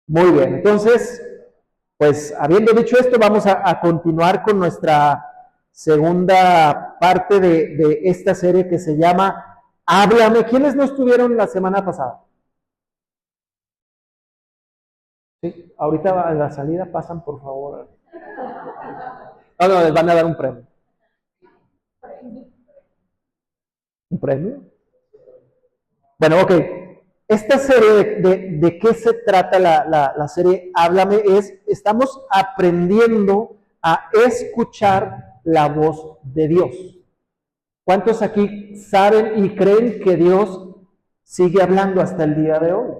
Muy bien, entonces, pues habiendo dicho esto, vamos a continuar con nuestra segunda parte de esta serie que se llama Háblame. ¿Quiénes no estuvieron la semana pasada? Sí, ahorita a la salida pasan, por favor. No, les van a dar un premio. ¿Un premio? Bueno, ok. Esta serie, ¿de qué se trata la serie Háblame? Estamos aprendiendo a escuchar la voz de Dios. ¿Cuántos aquí saben y creen que Dios sigue hablando hasta el día de hoy?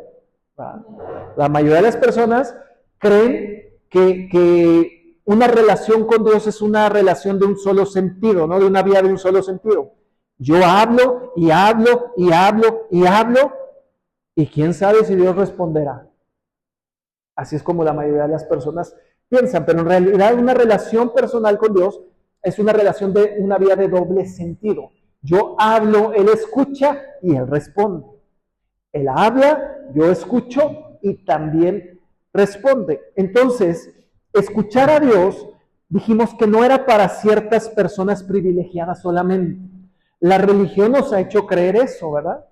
La mayoría de las personas creen que una relación con Dios es una relación de un solo sentido, ¿no? De una vía de un solo sentido. Yo hablo y hablo y hablo y hablo, y quién sabe si Dios responderá. Así es como la mayoría de las personas piensan, pero en realidad una relación personal con Dios es una relación de una vía de doble sentido. Yo hablo, Él escucha y Él responde. Él habla, yo escucho y también responde. Entonces, escuchar a Dios, dijimos que no era para ciertas personas privilegiadas solamente. La religión nos ha hecho creer eso, ¿verdad?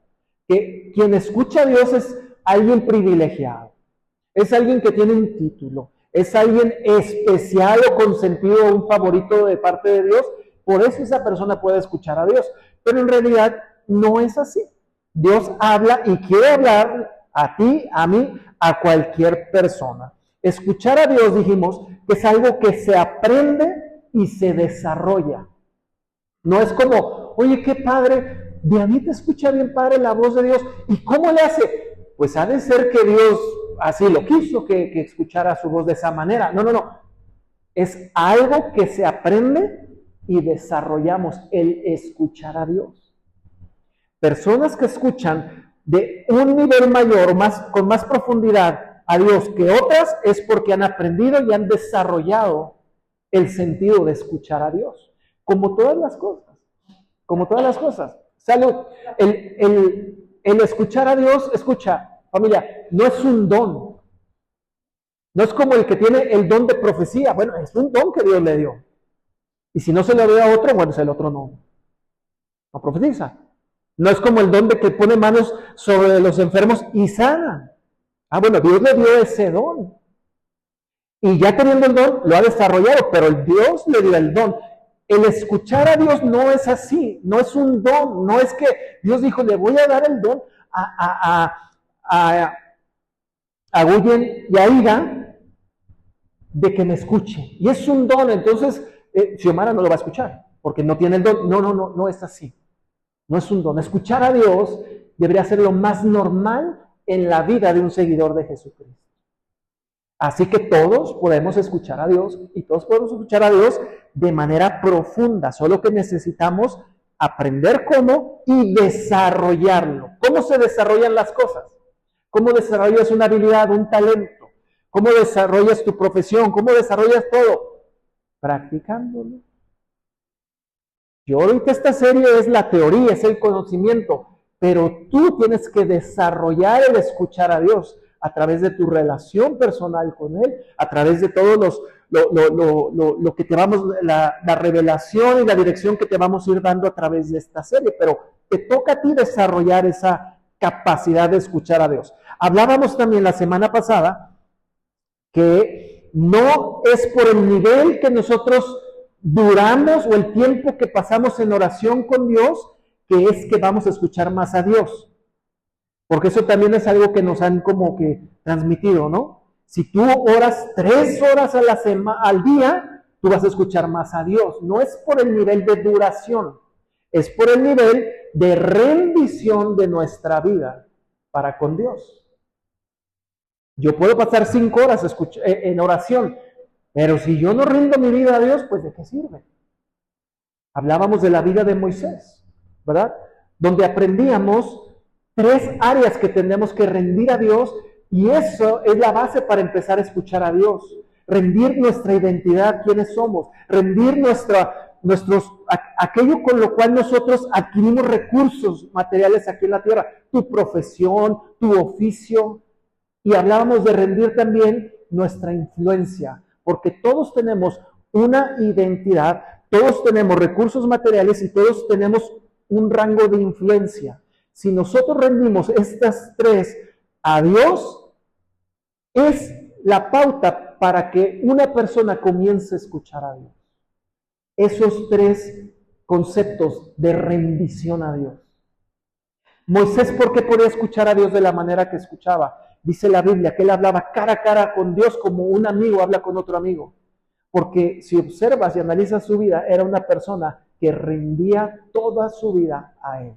Que quien escucha a Dios es alguien privilegiado, es alguien que tiene un título, es alguien especial o consentido o un favorito de parte de Dios, por eso esa persona puede escuchar a Dios. Pero en realidad no es así. Dios habla y quiere hablar a ti, a mí, a cualquier persona. Escuchar a Dios, dijimos, que es algo que se aprende y se desarrolla. No es como, oye, qué padre, de a mí te escucha bien padre la voz de Dios. ¿Y cómo le hace? Pues ha de ser que Dios así lo quiso, que escuchara su voz de esa manera. No, no, no. Es algo que se aprende y desarrollamos, el escuchar a Dios. Personas que escuchan de un nivel mayor, con más profundidad a Dios que otras, es porque han aprendido y han desarrollado el sentido de escuchar a Dios. Como todas las cosas. Como todas las cosas. Salud. El escuchar a Dios, escucha, familia, no es un don. No es como el que tiene el don de profecía. Bueno, es un don que Dios le dio. Y si no se le dio a otro, bueno, el otro no profetiza. No es como el don de que pone manos sobre los enfermos y sana. Ah, bueno, Dios le dio ese don. Y ya teniendo el don, lo ha desarrollado, pero Dios le dio el don. El escuchar a Dios no es así, no es un don, no es que Dios dijo, le voy a dar el don a Guyen y a Ida de que me escuche. Y es un don, entonces Xiomara no lo va a escuchar, porque no tiene el don. No es así. No es un don. Escuchar a Dios debería ser lo más normal en la vida de un seguidor de Jesucristo. Así que todos podemos escuchar a Dios y todos podemos escuchar a Dios de manera profunda, solo que necesitamos aprender cómo y desarrollarlo. ¿Cómo se desarrollan las cosas? ¿Cómo desarrollas una habilidad, un talento? ¿Cómo desarrollas tu profesión? ¿Cómo desarrollas todo? Practicándolo. Yo ahorita esta serie es la teoría, es el conocimiento, pero tú tienes que desarrollar el escuchar a Dios a través de tu relación personal con Él, a través de todos lo que te vamos, la revelación y la dirección que te vamos a ir dando a través de esta serie, pero te toca a ti desarrollar esa capacidad de escuchar a Dios. Hablábamos también la semana pasada que no es por el nivel que nosotros duramos o el tiempo que pasamos en oración con Dios que es que vamos a escuchar más a Dios. Porque eso también es algo que nos han como que transmitido, ¿no? Si tú oras 3 horas al día, tú vas a escuchar más a Dios. No es por el nivel de duración, es por el nivel de rendición de nuestra vida para con Dios. Yo puedo pasar 5 horas en oración, pero si yo no rindo mi vida a Dios, pues ¿de qué sirve? Hablábamos de la vida de Moisés, ¿verdad? Donde aprendíamos 3 áreas que tenemos que rendir a Dios y eso es la base para empezar a escuchar a Dios. Rendir nuestra identidad, quiénes somos, rendir aquello con lo cual nosotros adquirimos recursos materiales aquí en la tierra, tu profesión, tu oficio, Y hablábamos de rendir también nuestra influencia, porque todos tenemos una identidad, todos tenemos recursos materiales y todos tenemos un rango de influencia. Si nosotros rendimos estas tres a Dios, es la pauta para que una persona comience a escuchar a Dios. Esos tres conceptos de rendición a Dios. Moisés, ¿por qué podía escuchar a Dios de la manera que escuchaba? Dice la Biblia que él hablaba cara a cara con Dios como un amigo habla con otro amigo. Porque si observas y analizas su vida, era una persona que rendía toda su vida a Él.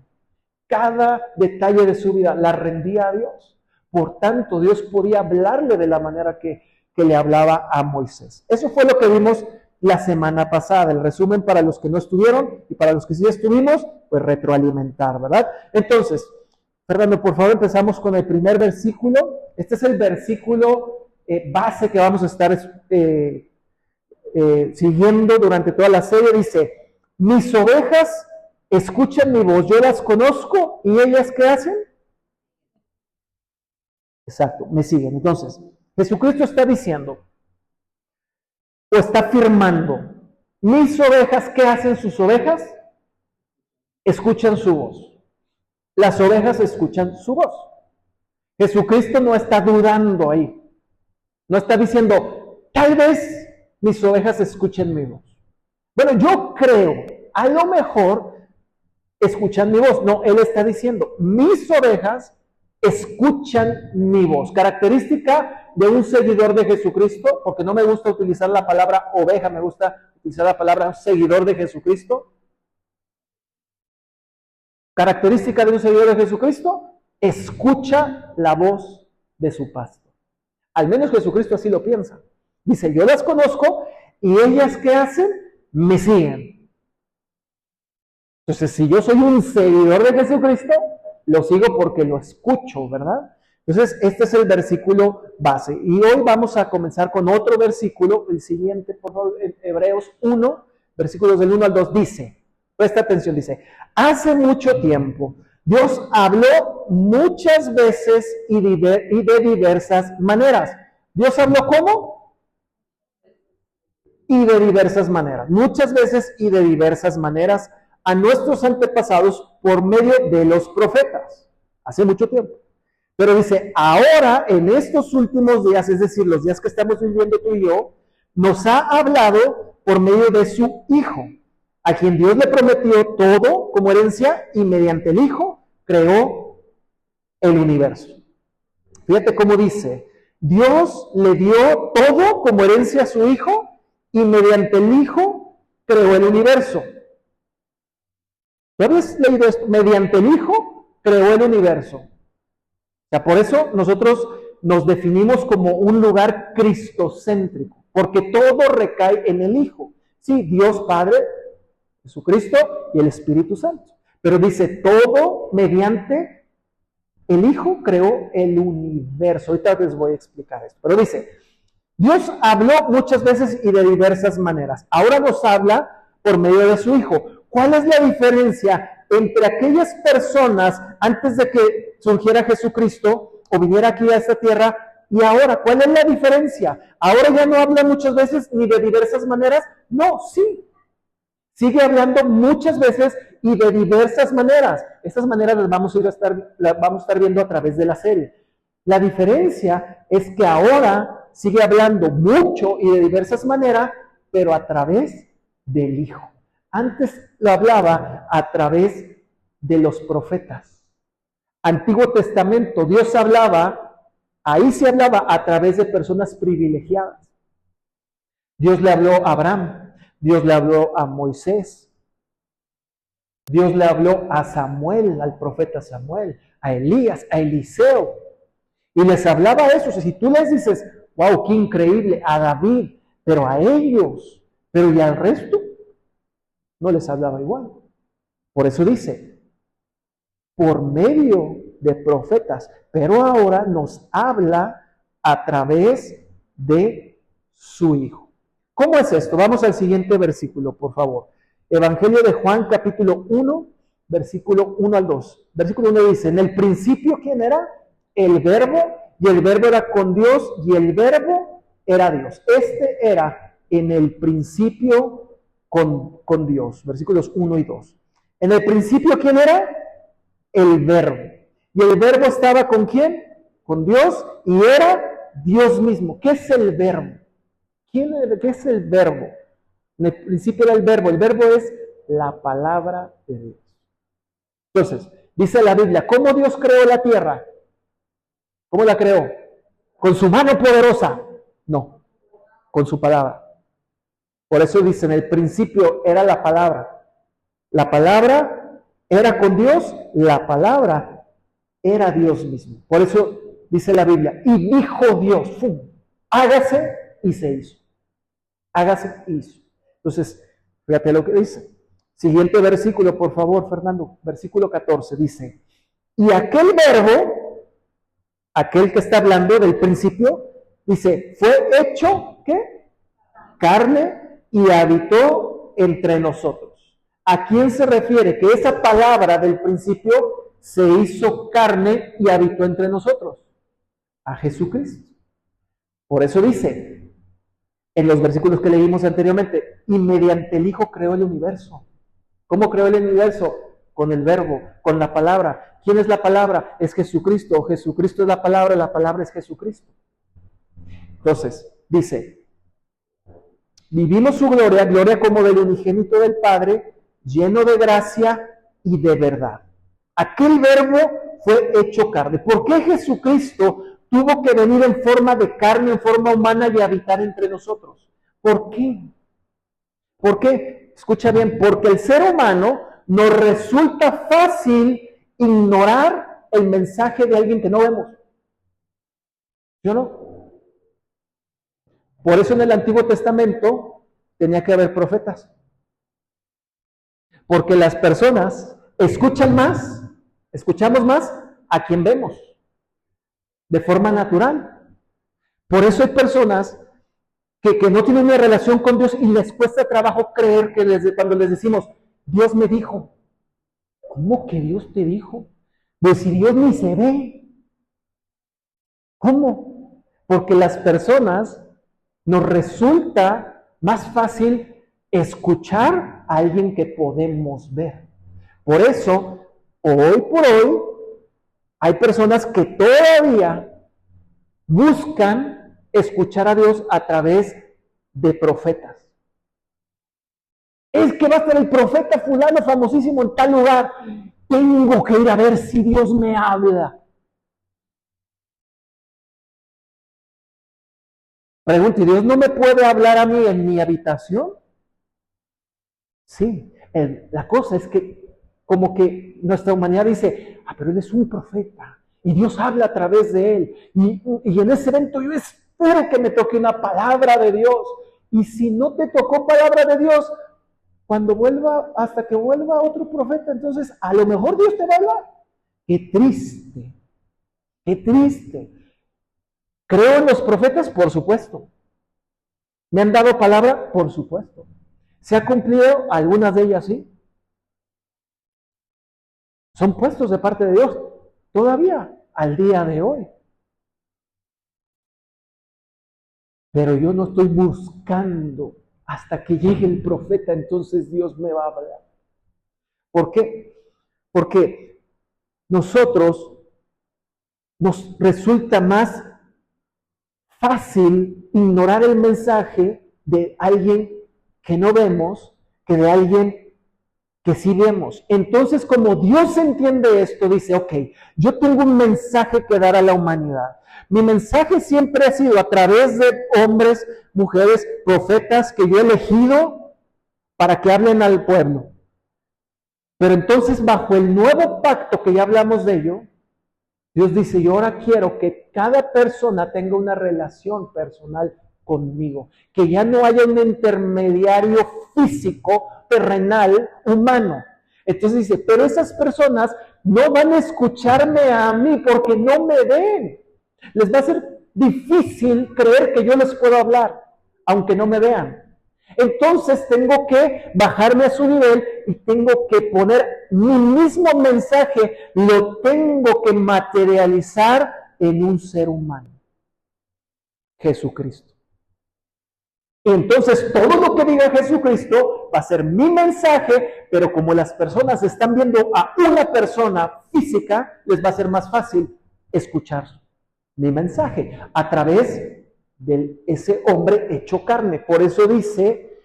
Cada detalle de su vida la rendía a Dios. Por tanto, Dios podía hablarle de la manera que le hablaba a Moisés. Eso fue lo que vimos la semana pasada. El resumen para los que no estuvieron y para los que sí estuvimos, pues retroalimentar, ¿verdad? Entonces, Fernando, por favor, empezamos con el primer versículo. Este es el versículo base que vamos a estar siguiendo durante toda la serie. Dice, mis ovejas escuchan mi voz, yo las conozco, ¿y ellas qué hacen? Exacto, me siguen. Entonces, Jesucristo está diciendo, o está afirmando, mis ovejas, ¿qué hacen sus ovejas? Escuchan su voz. Las ovejas escuchan su voz. Jesucristo no está dudando ahí. No está diciendo, tal vez mis ovejas escuchen mi voz. Bueno, yo creo, a lo mejor escuchan mi voz. No, Él está diciendo, mis ovejas escuchan mi voz. Característica de un seguidor de Jesucristo, porque no me gusta utilizar la palabra oveja, me gusta utilizar la palabra seguidor de Jesucristo. Característica de un seguidor de Jesucristo, escucha la voz de su pastor. Al menos Jesucristo así lo piensa. Dice, yo las conozco y ellas ¿qué hacen? Me siguen. Entonces, si yo soy un seguidor de Jesucristo, lo sigo porque lo escucho, ¿verdad? Entonces, este es el versículo base. Y hoy vamos a comenzar con otro versículo, el siguiente, por favor, en Hebreos 1, versículos del 1 al 2, dice, presta atención, dice, hace mucho tiempo, Dios habló muchas veces y de diversas maneras. ¿Dios habló cómo? Y de diversas maneras. Muchas veces y de diversas maneras a nuestros antepasados por medio de los profetas. Hace mucho tiempo. Pero dice, ahora en estos últimos días, es decir, los días que estamos viviendo tú y yo, nos ha hablado por medio de su Hijo, a quien Dios le prometió todo como herencia y mediante el Hijo creó el universo. Fíjate cómo dice, Dios le dio todo como herencia a su Hijo y mediante el Hijo creó el universo. ¿No habías leído esto? Mediante el Hijo creó el universo. O sea, por eso nosotros nos definimos como un lugar cristocéntrico, porque todo recae en el Hijo. Sí, Dios Padre, Jesucristo y el Espíritu Santo. Pero dice, todo mediante el Hijo creó el universo. Ahorita les voy a explicar esto. Pero dice, Dios habló muchas veces y de diversas maneras. Ahora nos habla por medio de su Hijo. ¿Cuál es la diferencia entre aquellas personas antes de que surgiera Jesucristo o viniera aquí a esta tierra y ahora? ¿Cuál es la diferencia? Ahora ya no habla muchas veces ni de diversas maneras. No, sí. Sigue hablando muchas veces y de diversas maneras. Estas maneras las vamos a estar viendo a través de la serie. La diferencia es que ahora sigue hablando mucho y de diversas maneras, pero a través del Hijo. Antes lo hablaba a través de los profetas. Antiguo Testamento, Dios hablaba, ahí se hablaba a través de personas privilegiadas. Dios le habló a Abraham, Dios le habló a Moisés, Dios le habló a Samuel, al profeta Samuel, a Elías, a Eliseo, y les hablaba eso. O sea, si tú les dices, wow, qué increíble, a David, pero a ellos, pero y al resto, no les hablaba igual. Por eso dice, por medio de profetas, pero ahora nos habla a través de su Hijo. ¿Cómo es esto? Vamos al siguiente versículo, por favor. Evangelio de Juan, capítulo 1, versículo 1 al 2. Versículo 1 dice, en el principio, ¿quién era? El Verbo, y el verbo era con Dios, y el verbo era Dios. Este era en el principio con Dios. Versículos 1 y 2. En el principio, ¿quién era? El verbo. ¿Y el verbo estaba con quién? Con Dios, y era Dios mismo. ¿Qué es el verbo? ¿Qué es el verbo? En el principio era el verbo. El verbo es la palabra de Dios. Entonces, dice la Biblia, ¿cómo Dios creó la tierra? ¿Cómo la creó? ¿Con su mano poderosa? No, con su palabra. Por eso dice, en el principio era la palabra. La palabra era con Dios, la palabra era Dios mismo. Por eso dice la Biblia, y dijo Dios, ¡fum!, hágase, y se hizo. Hágase, y hizo. Entonces, fíjate lo que dice. Siguiente versículo, por favor, Fernando. Versículo 14 dice, y aquel verbo, aquel que está hablando del principio, dice, fue hecho, ¿qué? Carne, y habitó entre nosotros. ¿A quién se refiere? Que esa palabra del principio se hizo carne y habitó entre nosotros. A Jesucristo. Por eso dice, en los versículos que leímos anteriormente, y mediante el Hijo creó el universo. ¿Cómo creó el universo? Con el verbo, con la palabra. ¿Quién es la palabra? Es Jesucristo. Jesucristo es la palabra es Jesucristo. Entonces, dice, vivimos su gloria, gloria como del unigénito del Padre, lleno de gracia y de verdad. Aquel verbo fue hecho carne. ¿Por qué Jesucristo tuvo que venir en forma de carne, en forma humana y habitar entre nosotros? ¿Por qué? ¿Por qué? Escucha bien, porque el ser humano nos resulta fácil ignorar el mensaje de alguien que no vemos. ¿Sí o no? Por eso en el Antiguo Testamento tenía que haber profetas. Porque las personas escuchamos más a quien vemos, de forma natural. Por eso hay personas que no tienen una relación con Dios y les cuesta trabajo creer que cuando les decimos, Dios me dijo. ¿Cómo que Dios te dijo? Pues si Dios ni se ve. ¿Cómo? Porque las personas nos resulta más fácil escuchar a alguien que podemos ver. Por eso, hoy por hoy, hay personas que todavía buscan escuchar a Dios a través de profetas. Es que va a estar el profeta fulano famosísimo en tal lugar. Tengo que ir a ver si Dios me habla. Pregunto, ¿y Dios no me puede hablar a mí en mi habitación? Sí, la cosa es que como que nuestra humanidad dice, pero Él es un profeta y Dios habla a través de Él. Y en ese evento yo espero que me toque una palabra de Dios. Y si no te tocó palabra de Dios, hasta que vuelva otro profeta, entonces a lo mejor Dios te va a hablar. Qué triste, qué triste. ¿Creo en los profetas? Por supuesto. ¿Me han dado palabra? Por supuesto. ¿Se ha cumplido? Algunas de ellas sí. Son puestos de parte de Dios todavía, al día de hoy. Pero yo no estoy buscando hasta que llegue el profeta, entonces Dios me va a hablar. ¿Por qué? Porque nosotros nos resulta más fácil ignorar el mensaje de alguien que no vemos que de alguien que sí vemos. Entonces, como Dios entiende esto, dice, ok, yo tengo un mensaje que dar a la humanidad. Mi mensaje siempre ha sido a través de hombres, mujeres, profetas que yo he elegido para que hablen al pueblo. Pero entonces, bajo el nuevo pacto que ya hablamos de ello, Dios dice, yo ahora quiero que cada persona tenga una relación personal conmigo, que ya no haya un intermediario físico, terrenal, humano. Entonces dice, pero esas personas no van a escucharme a mí porque no me ven. Les va a ser difícil creer que yo les puedo hablar, aunque no me vean. Entonces tengo que bajarme a su nivel y tengo que poner mi mismo mensaje, lo tengo que materializar en un ser humano, Jesucristo. Entonces, todo lo que diga Jesucristo va a ser mi mensaje, pero como las personas están viendo a una persona física, les va a ser más fácil escuchar mi mensaje a través de ese hombre hecho carne. Por eso dice,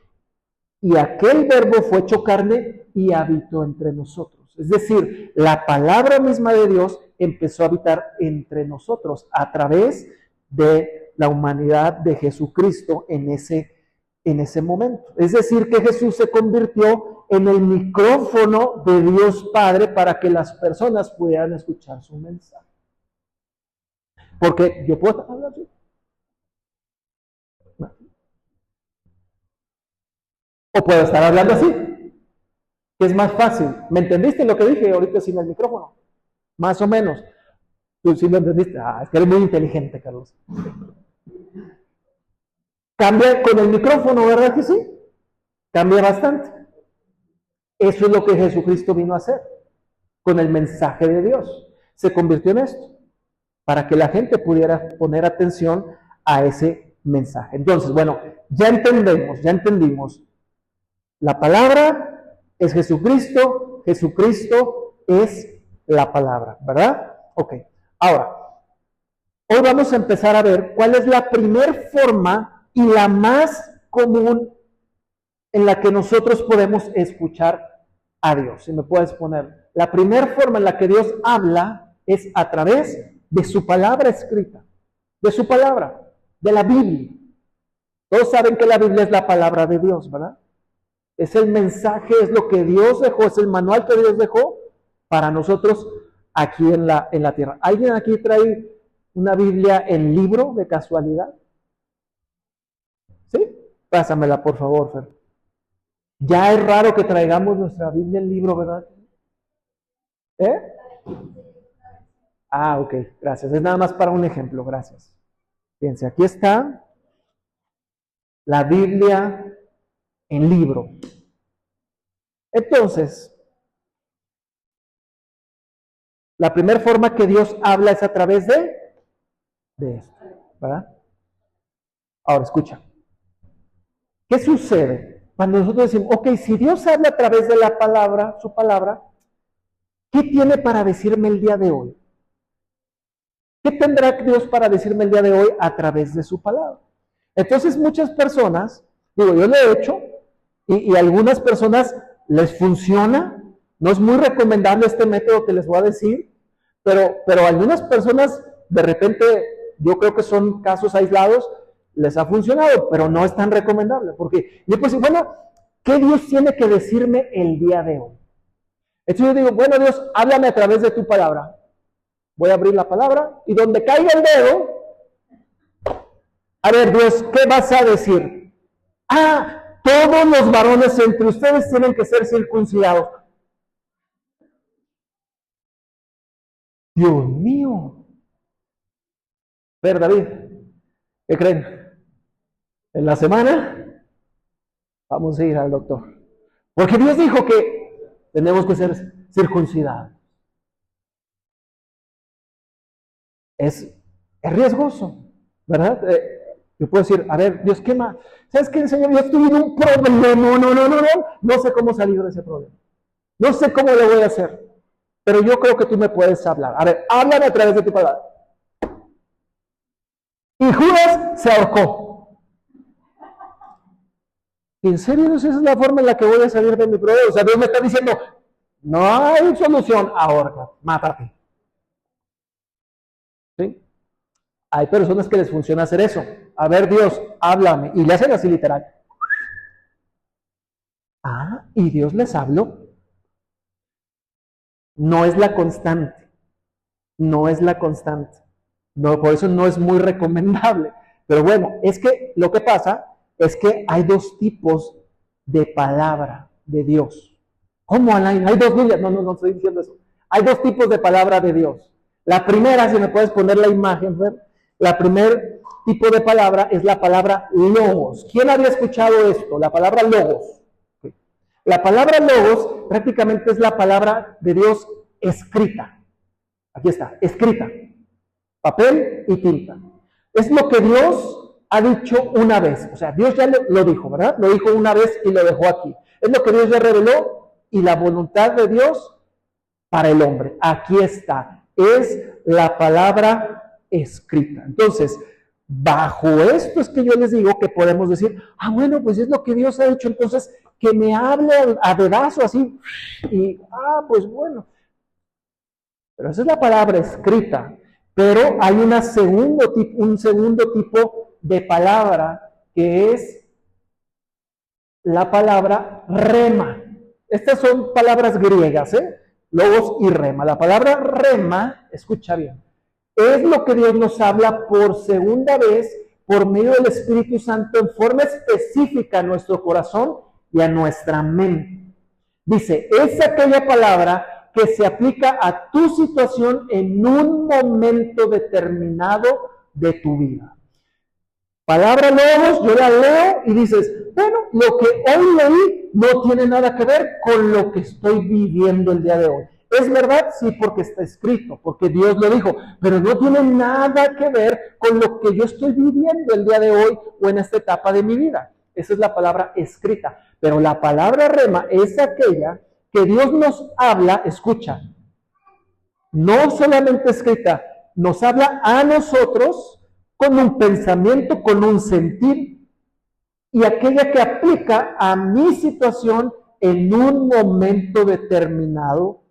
y aquel verbo fue hecho carne y habitó entre nosotros. Es decir, la palabra misma de Dios empezó a habitar entre nosotros a través de la humanidad de Jesucristo en ese momento. Es decir, que Jesús se convirtió en el micrófono de Dios Padre para que las personas pudieran escuchar su mensaje. Porque yo puedo hablar así. O puedo estar hablando así, que es más fácil. ¿Me entendiste lo que dije ahorita sin el micrófono? Más o menos. Tú sí lo entendiste. Es que eres muy inteligente, Carlos. Cambia con el micrófono, ¿verdad que sí? Cambia bastante. Eso es lo que Jesucristo vino a hacer con el mensaje de Dios. Se convirtió en esto, para que la gente pudiera poner atención a ese mensaje. Entonces, bueno, ya entendimos. La palabra es Jesucristo, Jesucristo es la palabra, ¿verdad? Ok, ahora, hoy vamos a empezar a ver cuál es la primer forma y la más común en la que nosotros podemos escuchar a Dios. Si me puedes poner, la primera forma en la que Dios habla es a través de su palabra escrita, de su palabra, de la Biblia. Todos saben que la Biblia es la palabra de Dios, ¿verdad? Es el mensaje, es lo que Dios dejó, es el manual que Dios dejó para nosotros aquí en la tierra. ¿Alguien aquí trae una Biblia en libro de casualidad? ¿Sí? Pásamela, por favor, Fer. Ya es raro que traigamos nuestra Biblia en libro, ¿verdad? Ok, gracias. Es nada más para un ejemplo, gracias. Fíjense, aquí está la Biblia en libro. Entonces, la primera forma que Dios habla es a través de esto, ¿verdad? Ahora, escucha. ¿Qué sucede cuando nosotros decimos, ok, si Dios habla a través de la palabra, su palabra, ¿qué tiene para decirme el día de hoy? ¿Qué tendrá Dios para decirme el día de hoy a través de su palabra? Entonces muchas personas, digo, yo lo he hecho, y algunas personas les funciona, no es muy recomendable este método que les voy a decir, pero algunas personas de repente, yo creo que son casos aislados, les ha funcionado, pero no es tan recomendable, porque yo pues, bueno, ¿qué Dios tiene que decirme el día de hoy? Entonces yo digo, bueno Dios, háblame a través de tu palabra. Voy a abrir la palabra y donde caiga el dedo, a ver Dios, ¿qué vas a decir? Todos los varones entre ustedes tienen que ser circuncidados. Dios mío. Ver, David, ¿qué creen? En la semana vamos a ir al doctor. Porque Dios dijo que tenemos que ser circuncidados. Es riesgoso, ¿verdad? Yo puedo decir, a ver, Dios, ¿qué más? ¿Sabes qué, Señor? Yo estoy en un problema, no sé cómo salir de ese problema. No sé cómo lo voy a hacer, pero yo creo que tú me puedes hablar. A ver, háblame a través de tu palabra. Y Judas se ahorcó. ¿En serio no esa es la forma en la que voy a salir de mi problema? O sea, Dios me está diciendo, no hay solución, ahorca, mátate. ¿Sí? Hay personas que les funciona hacer eso. A ver, Dios, háblame. Y le hacen así literal. Y Dios les habló. No es la constante. No es la constante. No, por eso no es muy recomendable. Pero bueno, es que lo que pasa es que hay dos tipos de palabra de Dios. ¿Cómo, Alain? Hay dos Biblias. No estoy diciendo eso. Hay dos tipos de palabra de Dios. La primera, si me puedes poner la imagen, Fer, la primer tipo de palabra es la palabra logos. ¿Quién había escuchado esto? La palabra logos. La palabra logos prácticamente es la palabra de Dios escrita. Aquí está, escrita. papel y tinta. Es lo que Dios ha dicho una vez. O sea, Dios ya lo dijo, ¿verdad? Lo dijo una vez y lo dejó aquí. Es lo que Dios ya reveló y la voluntad de Dios para el hombre. Aquí está. Es la palabra escrita. Entonces, bajo esto es que yo les digo que podemos decir, bueno, pues es lo que Dios ha hecho, entonces que me hable a dedazo así, y, pues bueno. Pero esa es la palabra escrita. Pero hay un segundo tipo de palabra que es la palabra rema. Estas son palabras griegas, logos y rema. La palabra rema, escucha bien, es lo que Dios nos habla por segunda vez por medio del Espíritu Santo en forma específica a nuestro corazón y a nuestra mente. Dice, es aquella palabra que se aplica a tu situación en un momento determinado de tu vida. Palabra logos, yo la leo y dices, bueno, lo que hoy leí no tiene nada que ver con lo que estoy viviendo el día de hoy. ¿Es verdad? Sí, porque está escrito, porque Dios lo dijo, pero no tiene nada que ver con lo que yo estoy viviendo el día de hoy o en esta etapa de mi vida. Esa es la palabra escrita. Pero la palabra rema es aquella que Dios nos habla, escucha, no solamente escrita, nos habla a nosotros con un pensamiento, con un sentir, y aquella que aplica a mi situación en un momento determinado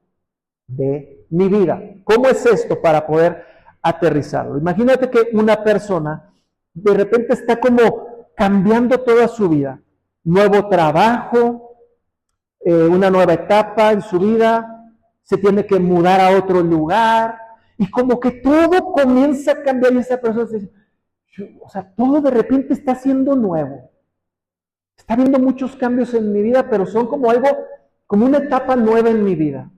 de mi vida. ¿Cómo es esto para poder aterrizarlo? Imagínate que una persona de repente está como cambiando toda su vida. Nuevo trabajo, una nueva etapa en su vida, se tiene que mudar a otro lugar, y como que todo comienza a cambiar y esa persona se dice, o sea, todo de repente está siendo nuevo. Está habiendo muchos cambios en mi vida, pero son como algo, como una etapa nueva en mi vida.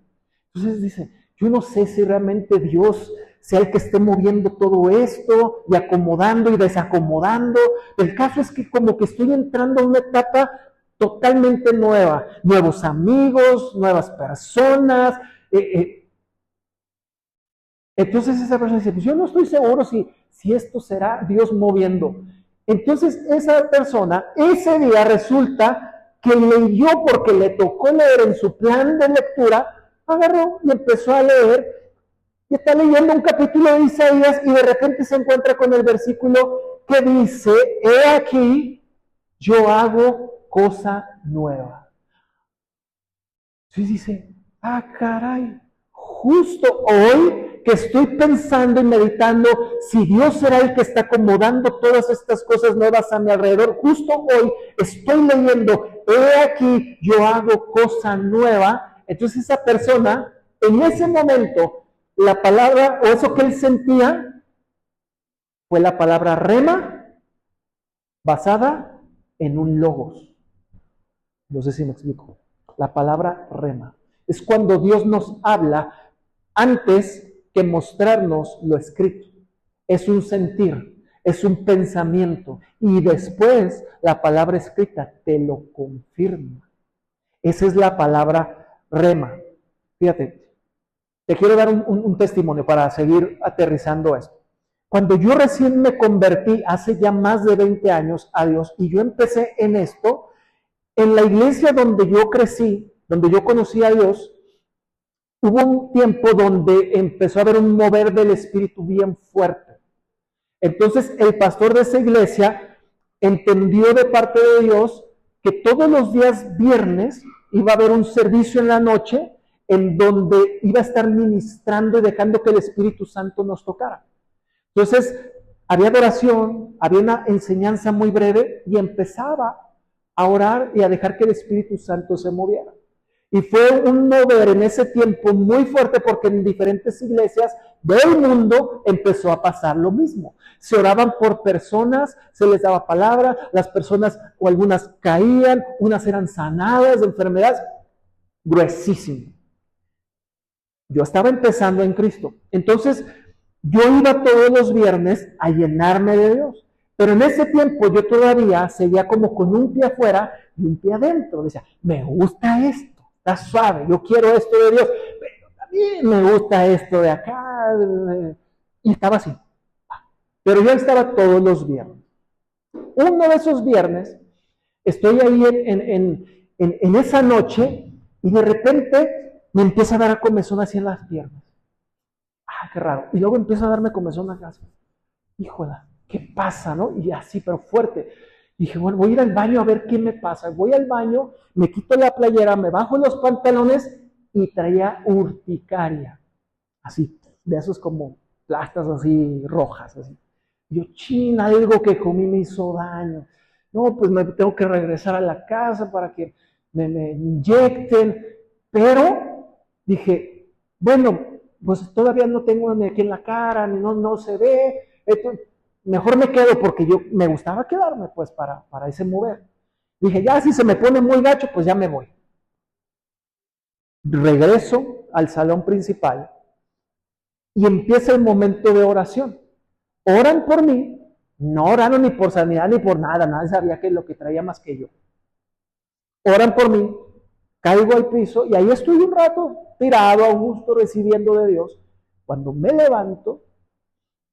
Entonces dice, yo no sé si realmente Dios sea el que esté moviendo todo esto y acomodando y desacomodando. El caso es que como que estoy entrando a una etapa totalmente nueva. Nuevos amigos, nuevas personas. Entonces esa persona dice, pues yo no estoy seguro si esto será Dios moviendo. Entonces esa persona, ese día resulta que leyó porque le tocó leer en su plan de lectura, agarró y empezó a leer y está leyendo un capítulo de Isaías y de repente se encuentra con el versículo que dice, he aquí, yo hago cosa nueva. Entonces dice, caray, justo hoy que estoy pensando y meditando si Dios será el que está acomodando todas estas cosas nuevas a mi alrededor, justo hoy estoy leyendo, he aquí, yo hago cosa nueva. Entonces esa persona, en ese momento, la palabra, o eso que él sentía, fue la palabra rema, basada en un logos. No sé si me explico. La palabra rema. Es cuando Dios nos habla antes que mostrarnos lo escrito. Es un sentir, es un pensamiento. Y después la palabra escrita te lo confirma. Esa es la palabra rema. Fíjate, te quiero dar un testimonio para seguir aterrizando esto. Cuando yo recién me convertí hace ya más de 20 años a Dios y yo empecé en esto, en la iglesia donde yo crecí, donde yo conocí a Dios, hubo un tiempo donde empezó a haber un mover del Espíritu bien fuerte. Entonces el pastor de esa iglesia entendió de parte de Dios que todos los días viernes iba a haber un servicio en la noche en donde iba a estar ministrando y dejando que el Espíritu Santo nos tocara. Entonces había adoración, había una enseñanza muy breve y empezaba a orar y a dejar que el Espíritu Santo se moviera. Y fue un mover en ese tiempo muy fuerte porque en diferentes iglesias del mundo empezó a pasar lo mismo. Se oraban por personas, se les daba palabra, las personas o algunas caían, unas eran sanadas de enfermedades, gruesísimo. Yo estaba empezando en Cristo. Entonces, yo iba todos los viernes a llenarme de Dios. Pero en ese tiempo yo todavía seguía como con un pie afuera y un pie adentro. Decía, me gusta esto, está suave, yo quiero esto de Dios, pero también me gusta esto de acá. Y estaba así. pero yo estaba todos los viernes. Uno de esos viernes, estoy ahí en esa noche y de repente me empieza a dar comezón así en las piernas. Ah, qué raro. Y luego empieza a darme comezón acá. Híjole, ¿qué pasa, no? Y así, pero fuerte. Dije, bueno, voy a ir al baño a ver qué me pasa. Voy al baño, me quito la playera, me bajo los pantalones y traía urticaria. Así, de esos como plastas así rojas, así. Yo, china, algo que comí me hizo daño. No, pues me tengo que regresar a la casa para que me inyecten. Pero dije, bueno, pues todavía no tengo ni aquí en la cara, ni no se ve. Entonces, mejor me quedo porque yo me gustaba quedarme pues para ese mover. Dije, ya si se me pone muy gacho, pues ya me voy. Regreso al salón principal y empieza el momento de oración. Oran por mí, no oraron ni por sanidad ni por nada, nadie sabía que lo que traía más que yo. Oran por mí, caigo al piso y ahí estoy un rato tirado a gusto recibiendo de Dios. Cuando me levanto,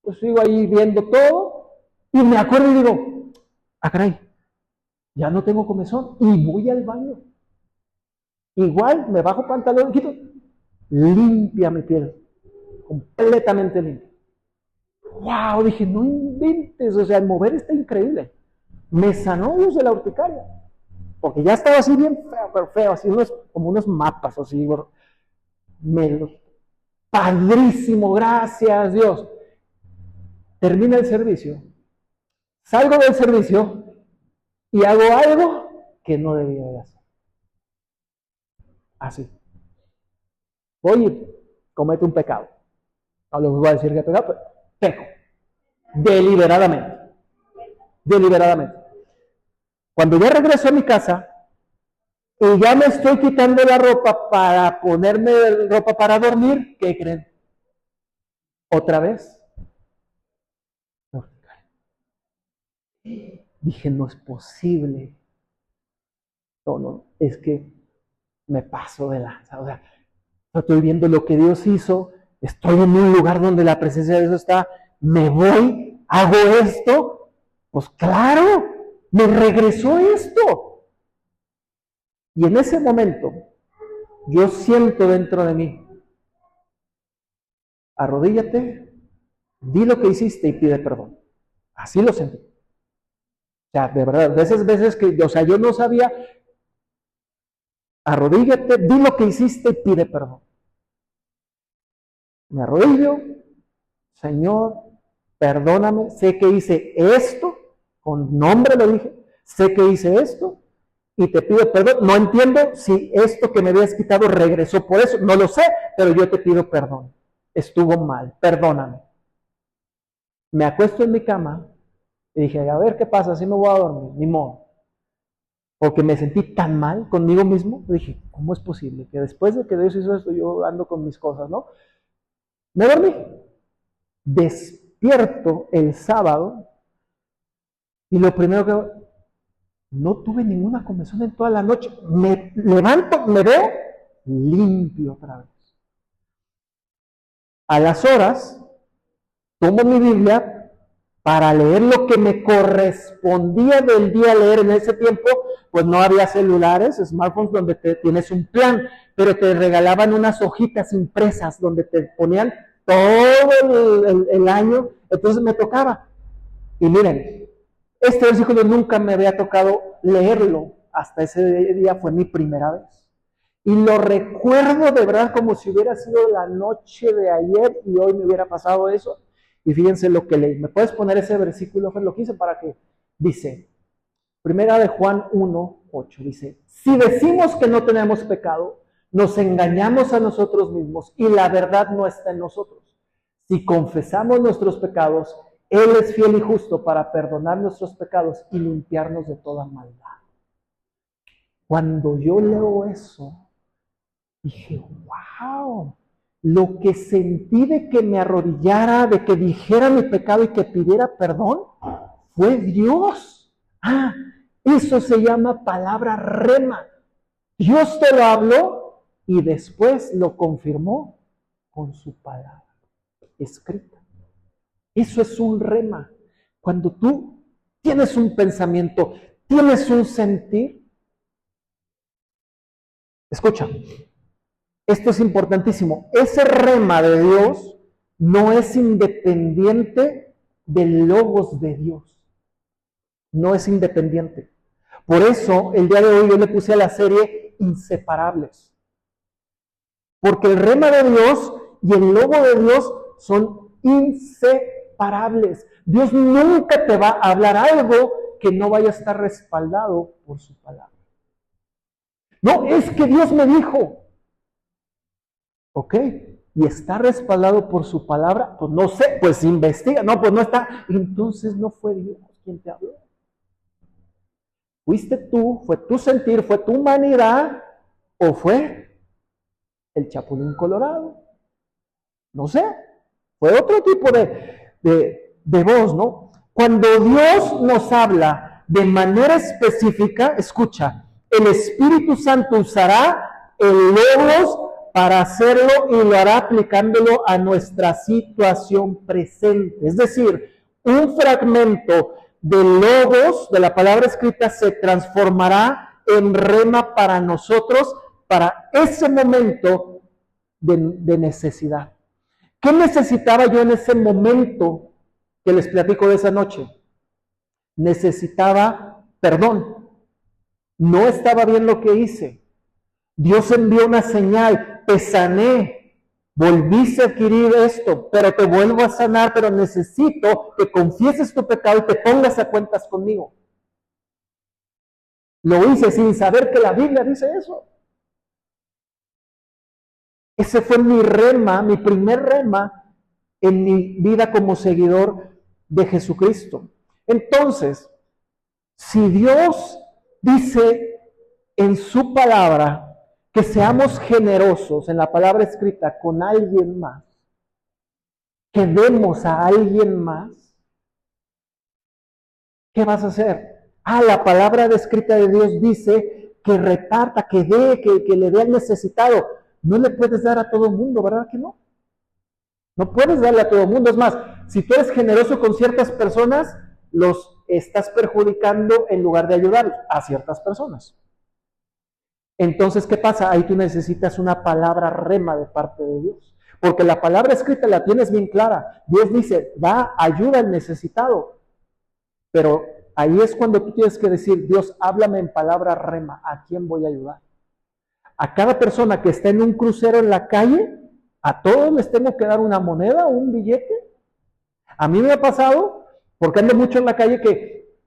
pues sigo ahí viendo todo y me acuerdo y digo, ah, caray, ya no tengo comezón y voy al baño. Igual me bajo pantalón, quito, limpia mi piel, completamente limpia. Wow, dije, no inventes, o sea, el mover está increíble. Me sanó Dios de la urticaria, porque ya estaba así bien feo, pero feo, así como unos mapas, así, padrísimo, gracias Dios. Termina el servicio, salgo del servicio y hago algo que no debía de hacer. Así. Voy y cometo un pecado. No les voy a decir que pecado, pero peco. Deliberadamente. Deliberadamente. Cuando ya regreso a mi casa y ya me estoy quitando la ropa para ponerme ropa para dormir, ¿qué creen? ¿Otra vez? Dije, no es posible. No, es que me paso de lanza. O sea, estoy viendo lo que Dios hizo, estoy en un lugar donde la presencia de Dios está, me voy, hago esto, pues claro, me regresó esto. Y en ese momento, yo siento dentro de mí, arrodíllate, di lo que hiciste y pide perdón. Así lo sentí. O sea, de verdad, de esas veces que, o sea, yo no sabía, arrodíllate, di lo que hiciste y pide perdón. Me arrodillo, Señor, perdóname, sé que hice esto, con nombre lo dije, sé que hice esto y te pido perdón. No entiendo si esto que me habías quitado regresó por eso, no lo sé, pero yo te pido perdón. Estuvo mal, perdóname. Me acuesto en mi cama y dije, a ver qué pasa, así me voy a dormir, ni modo. Porque me sentí tan mal conmigo mismo, dije, ¿cómo es posible que después de que Dios hizo esto yo ando con mis cosas, no? Me dormí. Despierto el sábado y lo primero que no tuve ninguna comezón en toda la noche. Me levanto, me veo limpio otra vez. A las horas, tomo mi Biblia para leer lo que me correspondía del día leer. En ese tiempo, pues no había celulares, smartphones donde tienes un plan, pero te regalaban unas hojitas impresas donde te ponían todo el año. Entonces me tocaba. Y miren, este versículo nunca me había tocado leerlo. Hasta ese día fue mi primera vez. Y lo recuerdo de verdad como si hubiera sido la noche de ayer y hoy me hubiera pasado eso. Y fíjense lo que leí. ¿Me puedes poner ese versículo? Fue lo que hice para que dice, primera de Juan 1:8, dice, si decimos que no tenemos pecado, nos engañamos a nosotros mismos y la verdad no está en nosotros. Si confesamos nuestros pecados, Él es fiel y justo para perdonar nuestros pecados y limpiarnos de toda maldad. Cuando yo leo eso, dije, wow, lo que sentí de que me arrodillara, de que dijera mi pecado y que pidiera perdón, fue Dios. Ah, eso se llama palabra rema. Dios te lo habló y después lo confirmó con su palabra escrita. Eso es un rema. Cuando tú tienes un pensamiento, tienes un sentir, escucha, esto es importantísimo. Ese rema de Dios no es independiente del logos de Dios. No es independiente. Por eso, el día de hoy yo le puse a la serie Inseparables. Porque el rema de Dios y el logo de Dios son inseparables. Dios nunca te va a hablar algo que no vaya a estar respaldado por su palabra. No, es que Dios me dijo. Ok, y está respaldado por su palabra, pues no sé, pues investiga. No, pues no está. Entonces no fue Dios quien te habló. ¿Fuiste tú? ¿Fue tu sentir? ¿Fue tu humanidad? ¿O fue el Chapulín Colorado? No sé. Fue otro tipo de voz, ¿no? Cuando Dios nos habla de manera específica, escucha, el Espíritu Santo usará el logos para hacerlo y lo hará aplicándolo a nuestra situación presente. Es decir, un fragmento de logos de la palabra escrita se transformará en rema para nosotros, para ese momento de necesidad. ¿Qué necesitaba yo en ese momento que les platico de esa noche? Necesitaba perdón. No estaba bien lo que hice. Dios envió una señal, te sané, volviste a adquirir esto, pero te vuelvo a sanar, pero necesito que confieses tu pecado y te pongas a cuentas conmigo. Lo hice sin saber que la Biblia dice eso. Ese fue mi rema, mi primer rema en mi vida como seguidor de Jesucristo. Entonces, si Dios dice en su palabra que seamos generosos en la palabra escrita con alguien más, que demos a alguien más, ¿qué vas a hacer? La palabra escrita de Dios dice que reparta, que dé, que le dé al necesitado. No le puedes dar a todo el mundo, ¿verdad que no? No puedes darle a todo el mundo. Es más, si tú eres generoso con ciertas personas, los estás perjudicando en lugar de ayudarlos a ciertas personas. Entonces, ¿qué pasa? Ahí tú necesitas una palabra rema de parte de Dios. Porque la palabra escrita la tienes bien clara. Dios dice, da ayuda al necesitado. Pero ahí es cuando tú tienes que decir, Dios, háblame en palabra rema. ¿A quién voy a ayudar? A cada persona que está en un crucero en la calle, ¿a todos les tengo que dar una moneda o un billete? A mí me ha pasado, porque ando mucho en la calle, que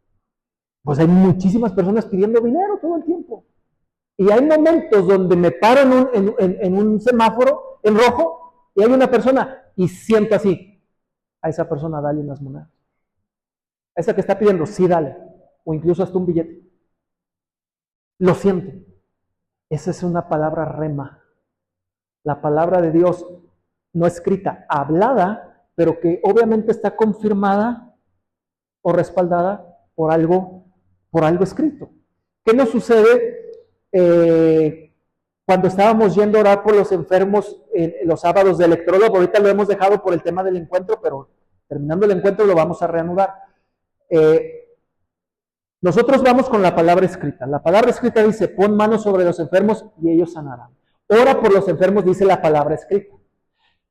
pues hay muchísimas personas pidiendo dinero todo el tiempo. Y hay momentos donde me paro en un semáforo en rojo y hay una persona y siento así, a esa persona dale unas monedas. A esa que está pidiendo, sí dale, o incluso hasta un billete. Lo siento. Esa es una palabra rema. La palabra de Dios no escrita, hablada, pero que obviamente está confirmada o respaldada por algo escrito. ¿Qué nos sucede cuando estábamos yendo a orar por los enfermos los sábados de electrólogo? Ahorita lo hemos dejado por el tema del encuentro, pero terminando el encuentro lo vamos a reanudar. Nosotros vamos con la palabra escrita. La palabra escrita dice, pon manos sobre los enfermos y ellos sanarán. Ora por los enfermos, dice la palabra escrita.